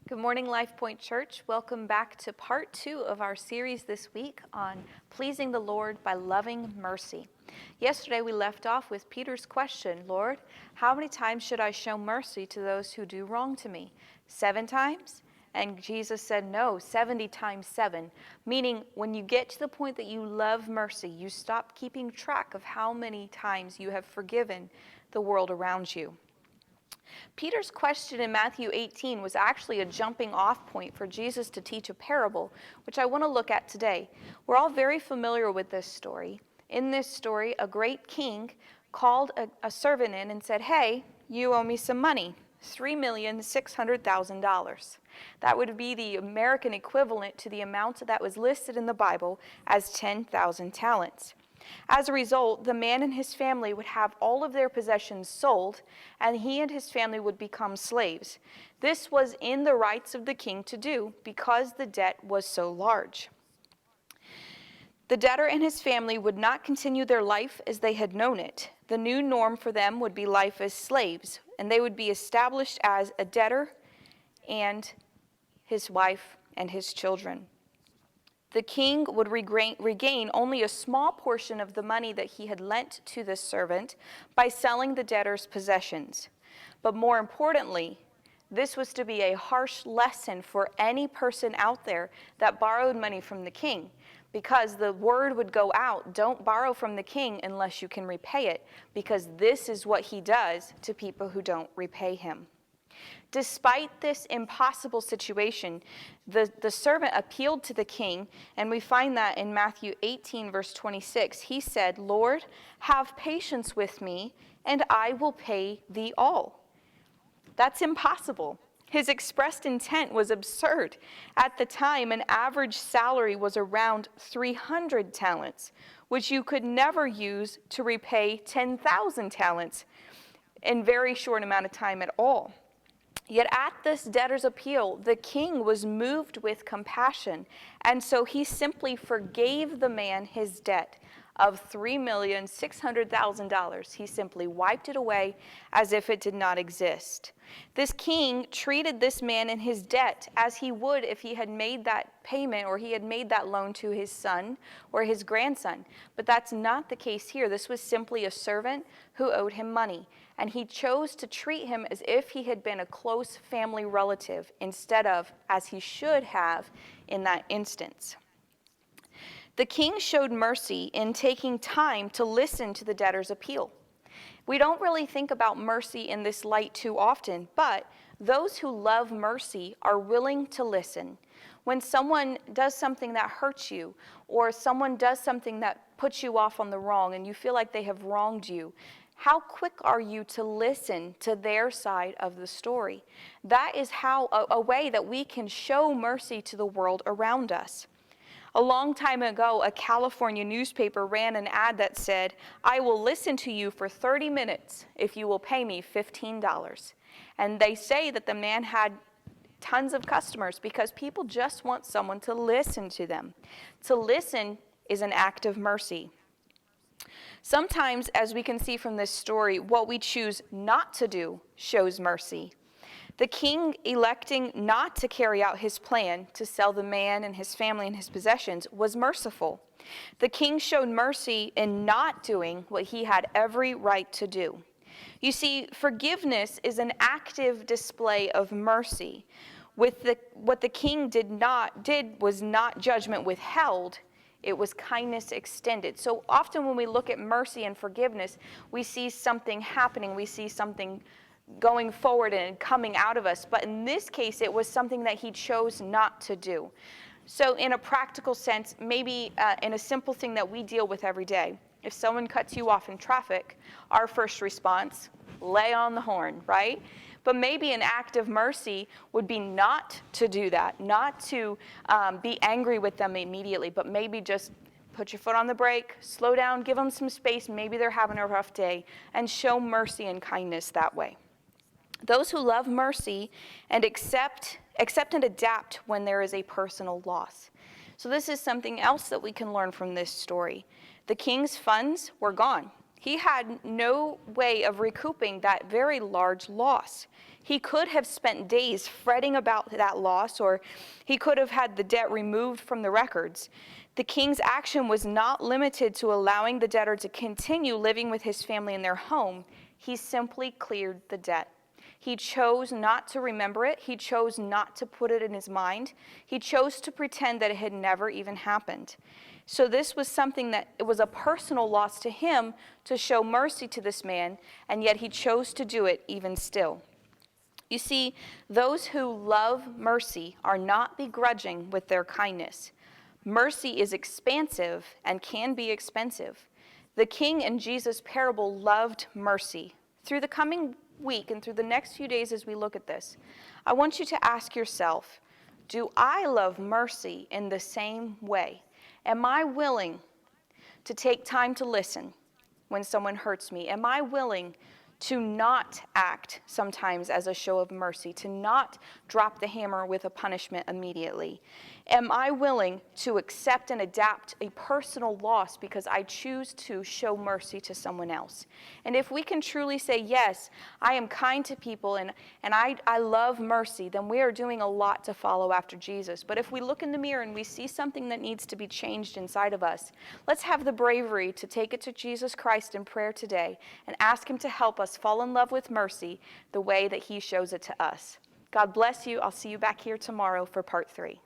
Good morning, Life Point Church. Welcome back to part 2 of our series this week on pleasing the Lord by loving mercy. Yesterday we left off with Peter's question, Lord, how many times should I show mercy to those who do wrong to me? 7 times? And Jesus said, no, 70 times 7, meaning when you get to the point that you love mercy, you stop keeping track of how many times you have forgiven the world around you. Peter's question in Matthew 18 was actually a jumping off point for Jesus to teach a parable, which I want to look at today. We're all very familiar with this story. In this story, a great king called a servant in and said, hey, you owe me some money, $3,600,000. That would be the American equivalent to the amount that was listed in the Bible as 10,000 talents. As a result, the man and his family would have all of their possessions sold, and he and his family would become slaves. This was in the rights of the king to do because the debt was so large. The debtor and his family would not continue their life as they had known it. The new norm for them would be life as slaves, and they would be established as a debtor and his wife and his children. The king would regain only a small portion of the money that he had lent to this servant by selling the debtor's possessions. But more importantly, this was to be a harsh lesson for any person out there that borrowed money from the king, because the word would go out, don't borrow from the king unless you can repay it, because this is what he does to people who don't repay him. Despite this impossible situation, the servant appealed to the king, and we find that in Matthew 18, verse 26. He said, Lord, have patience with me, and I will pay thee all. That's impossible. His expressed intent was absurd. At the time, an average salary was around 300 talents, which you could never use to repay 10,000 talents in very short amount of time at all. Yet at this debtor's appeal, the king was moved with compassion, and so he simply forgave the man his debt of $3,600,000. He simply wiped it away as if it did not exist. This king treated this man and his debt as he would if he had made that payment or he had made that loan to his son or his grandson. But that's not the case here. This was simply a servant who owed him money, and he chose to treat him as if he had been a close family relative instead of as he should have in that instance. The king showed mercy in taking time to listen to the debtor's appeal. We don't really think about mercy in this light too often, but those who love mercy are willing to listen. When someone does something that hurts you, or someone does something that puts you off on the wrong and you feel like they have wronged you, how quick are you to listen to their side of the story? That is how a way that we can show mercy to the world around us. A long time ago, a California newspaper ran an ad that said, I will listen to you for 30 minutes if you will pay me $15. And they say that the man had tons of customers because people just want someone to listen to them. To listen is an act of mercy. Sometimes, as we can see from this story, what we choose not to do shows mercy. The king electing not to carry out his plan to sell the man and his family and his possessions was merciful. The king showed mercy in not doing what he had every right to do. You see, forgiveness is an active display of mercy. What the king did was not judgment withheld, it was kindness extended. So often when we look at mercy and forgiveness, we see something happening, we see something going forward and coming out of us. But in this case, it was something that he chose not to do. So in a practical sense, maybe in a simple thing that we deal with every day, if someone cuts you off in traffic, our first response, lay on the horn, right? But maybe an act of mercy would be not to do that, not to be angry with them immediately, but maybe just put your foot on the brake, slow down, give them some space, maybe they're having a rough day, and show mercy and kindness that way. Those who love mercy and accept and adapt when there is a personal loss. So this is something else that we can learn from this story. The king's funds were gone. He had no way of recouping that very large loss. He could have spent days fretting about that loss, or he could have had the debt removed from the records. The king's action was not limited to allowing the debtor to continue living with his family in their home. He simply cleared the debt. He chose not to remember it. He chose not to put it in his mind. He chose to pretend that it had never even happened. So this was something that it was a personal loss to him to show mercy to this man, and yet he chose to do it even still. You see, those who love mercy are not begrudging with their kindness. Mercy is expansive and can be expensive. The king in Jesus' parable loved mercy. Through the coming week and through the next few days as we look at this, I want you to ask yourself, do I love mercy in the same way? Am I willing to take time to listen when someone hurts me? Am I willing to not act sometimes as a show of mercy, to not drop the hammer with a punishment immediately? Am I willing to accept and adapt a personal loss because I choose to show mercy to someone else? And if we can truly say, yes, I am kind to people and I love mercy, then we are doing a lot to follow after Jesus. But if we look in the mirror and we see something that needs to be changed inside of us, let's have the bravery to take it to Jesus Christ in prayer today and ask him to help us fall in love with mercy the way that he shows it to us. God bless you. I'll see you back here tomorrow for part 3.